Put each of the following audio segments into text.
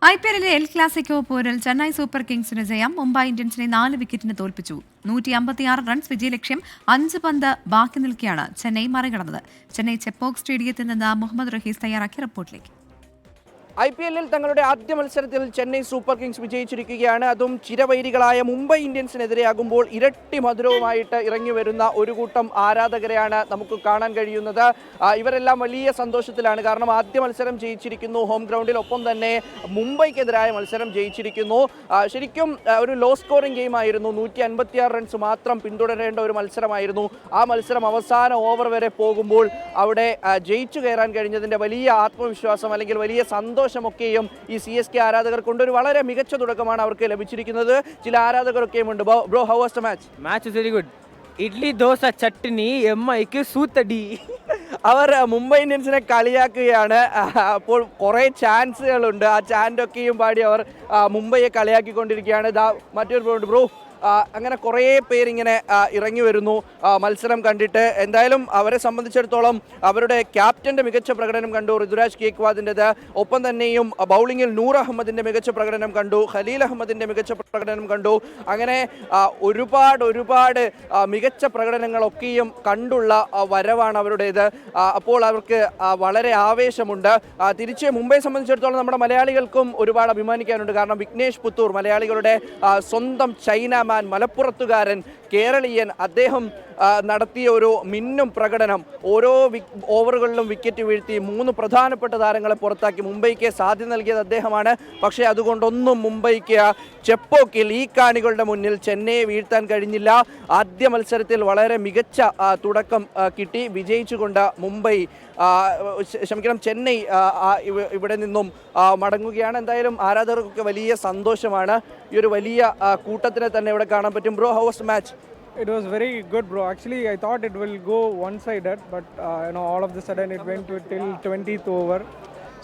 IPL El Clasico പോരിൽ Chennai super കിങ്സിന് ജയം. മുംബൈ ഇന്ത്യൻസിനെ 4 വിക്കറ്റിന് തോൽപ്പിച്ചു. 156 റൺസ് വിജയലക്ഷ്യം. 5 പന്ത് ബാക്കി നിൽക്കെയാണ് ചെന്നൈ മറികടന്നത്. ചെന്നൈ ചെപ്പോക്ക് സ്റ്റേഡിയത്തിൽ നിന്ന് മുഹമ്മദ് റഹീസ് തയ്യാറാക്കിയ റിപ്പോർട്ടിലേക്ക്. IPL-ൽ തങ്ങളുടെ ആദ്യ മത്സരത്തിൽ ചെന്നൈ സൂപ്പർ കിങ്സ് വിജയിച്ചിരിക്കുകയാണ്. അതും ചിരവൈരികളായ മുംബൈ ഇന്ത്യൻസിനെതിരെയാകുമ്പോൾ ഇരട്ടി മധുരവുമായിട്ട് ഇറങ്ങി വരുന്ന ഒരു കൂട്ടം ആരാധകരെയാണ് നമുക്ക് കാണാൻ കഴിയുന്നത്. ഇവരെല്ലാം വലിയ സന്തോഷത്തിലാണ്. കാരണം ആദ്യ മത്സരം ജയിച്ചിരിക്കുന്നു ഹോം ഗ്രൗണ്ടിൽ, ഒപ്പം തന്നെ മുംബൈക്കെതിരായ മത്സരം ജയിച്ചിരിക്കുന്നു. ശരിക്കും ഒരു ലോ സ്കോറിംഗ് ഗെയിം ആയിരുന്നു. 156 റൺസ് മാത്രം പിന്തുടരേണ്ട ഒരു മത്സരമായിരുന്നു. ആ മത്സരം അവസാന ഓവർ വരെ പോകുമ്പോൾ അവിടെ ജയിച്ചു കയറാൻ കഴിഞ്ഞതിൻ്റെ വലിയ ആത്മവിശ്വാസം അല്ലെങ്കിൽ വലിയ സന്തോഷമൊക്കെയും ഈ CSK ആരാധകർക്കുണ്ട്. ഒരു വളരെ മികച്ച തുടക്കമാണ് അവർക്ക് ലഭിച്ചിരിക്കുന്നത്. ചില ആരാധകരൊക്കെയും ഉണ്ട്. Bro, how was the match? Match is very good. Idli dosa chutney MIക്ക് സൂത്തടി. അവർ മുംബൈ ഇന്ത്യൻസിനെ കളിയാക്കുകയാണ്. അപ്പോൾ കുറേ ചാൻസുകളുണ്ട്. ആ ചാൻറ്റൊക്കെയും പാടി അവർ മുംബൈയെ കളിയാക്കിക്കൊണ്ടിരിക്കുകയാണ്. മറ്റൊരു ബ്രോ, അങ്ങനെ കുറേ പേരിങ്ങനെ ഇറങ്ങി വരുന്നു മത്സരം കണ്ടിട്ട്. എന്തായാലും അവരെ സംബന്ധിച്ചിടത്തോളം അവരുടെ ക്യാപ്റ്റൻ്റെ മികച്ച പ്രകടനം കണ്ടു, ഋതുരാജ് കേക്വാദിൻ്റെത്. ഒപ്പം തന്നെയും ബൗളിങ്ങിൽ നൂർ അഹമ്മദിൻ്റെ മികച്ച പ്രകടനം കണ്ടു, ഖലീൽ അഹമ്മദിൻ്റെ മികച്ച പ്രകടനം കണ്ടു. അങ്ങനെ ഒരുപാട് മികച്ച പ്രകടനങ്ങളൊക്കെയും കണ്ടുള്ള വരവാണ് അവരുടേത്. അപ്പോൾ അവർക്ക് വളരെ ആവേശമുണ്ട്. തിരിച്ച് മുംബൈയെ സംബന്ധിച്ചിടത്തോളം നമ്മുടെ മലയാളികൾക്കും ഒരുപാട് അഭിമാനിക്കാനുണ്ട്. കാരണം വിഘ്നേഷ് പുത്തൂർ, മലയാളികളുടെ സ്വന്തം ചൈന മലപ്പുറത്തുകാരൻ, കേരളീയൻ, അദ്ദേഹം നടത്തിയ ഒരു മിന്നും പ്രകടനം. ഓരോ ഓവറുകളിലും വിക്കറ്റ് വീഴ്ത്തി 3 പ്രധാനപ്പെട്ട താരങ്ങളെ പുറത്താക്കി മുംബൈക്ക് സാധ്യത നൽകിയത് അദ്ദേഹമാണ്. പക്ഷേ അതുകൊണ്ടൊന്നും മുംബൈക്ക് ചെപ്പോക്കിൽ ഈ കാണികളുടെ മുന്നിൽ ചെന്നൈയെ വീഴ്ത്താൻ കഴിഞ്ഞില്ല. ആദ്യ മത്സരത്തിൽ വളരെ മികച്ച തുടക്കം കിട്ടി. വിജയിച്ചുകൊണ്ട് ചെന്നൈ ഇവിടെ നിന്നും മടങ്ങുകയാണ്. എന്തായാലും ആരാധകർക്കൊക്കെ വലിയ സന്തോഷമാണ്. ഈ ഒരു വലിയ കൂട്ടത്തിനെ തന്നെ ഇവിടെ കാണാൻ പറ്റും. Bro, how was the match? It was very good, bro. Actually, I thought it will go one-sided, but all of the sudden it went till 20th over.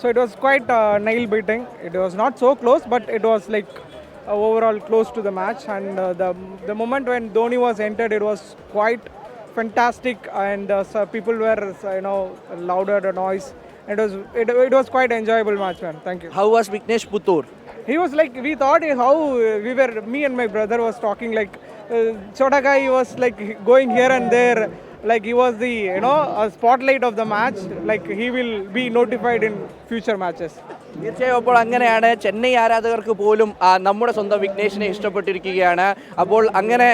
So it was quite nail-biting. It was not so close, but it was like overall close to the match. And the moment when Dhoni was entered, it was quite fantastic, and people were louder, the noise. It was quite enjoyable match, man. Thank you. How was Vignesh Puttur? He was like, we thought me and my brother was talking like Chota guy. He was like going here and there, like he was the a spotlight of the match. Like he will be notified in future matches. തീർച്ചയായും അപ്പോൾ അങ്ങനെയാണ്. ചെന്നൈ ആരാധകർക്ക് പോലും നമ്മുടെ സ്വന്തം വിഘ്നേഷിനെ ഇഷ്ടപ്പെട്ടിരിക്കുകയാണ്. അപ്പോൾ അങ്ങനെ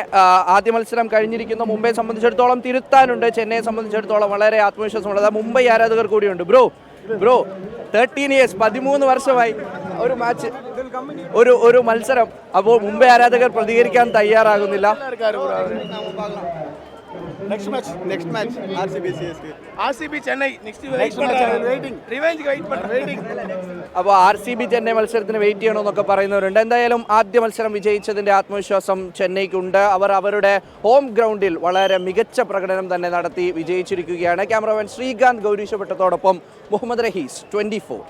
ആദ്യ മത്സരം കഴിഞ്ഞിരിക്കുന്ന മുംബൈയെ സംബന്ധിച്ചിടത്തോളം തിരുത്താനുണ്ട്. ചെന്നൈയെ സംബന്ധിച്ചിടത്തോളം വളരെ ആത്മവിശ്വാസമുള്ളത് മുംബൈ ആരാധകർ കൂടിയുണ്ട്. ബ്രോ 13 years 13 വർഷമായി ഒരു മാച്ച്, ഒരു മത്സരം. അപ്പോൾ മുംബൈ ആരാധകർ പ്രതികരിക്കാൻ തയ്യാറാകുന്നില്ല. Next match RCB Chennai next match waiting revenge waiting. അപ്പോൾ RCB ചെന്നൈ മത്സരത്തിന് വെയിറ്റ് ചെയ്യണമെന്നൊക്കെ പറയുന്നവരുണ്ട്. എന്തായാലും ആദ്യ മത്സരം വിജയിച്ചതിൻ്റെ ആത്മവിശ്വാസം ചെന്നൈക്കുണ്ട്. അവർ അവരുടെ ഹോം ഗ്രൗണ്ടിൽ വളരെ മികച്ച പ്രകടനം തന്നെ നടത്തി വിജയിച്ചിരിക്കുകയാണ്. ക്യാമറമാൻ ശ്രീകാന്ത് ഗൗരീശപ്പെട്ടത്തോടൊപ്പം മുഹമ്മദ് റഹീസ്, 24.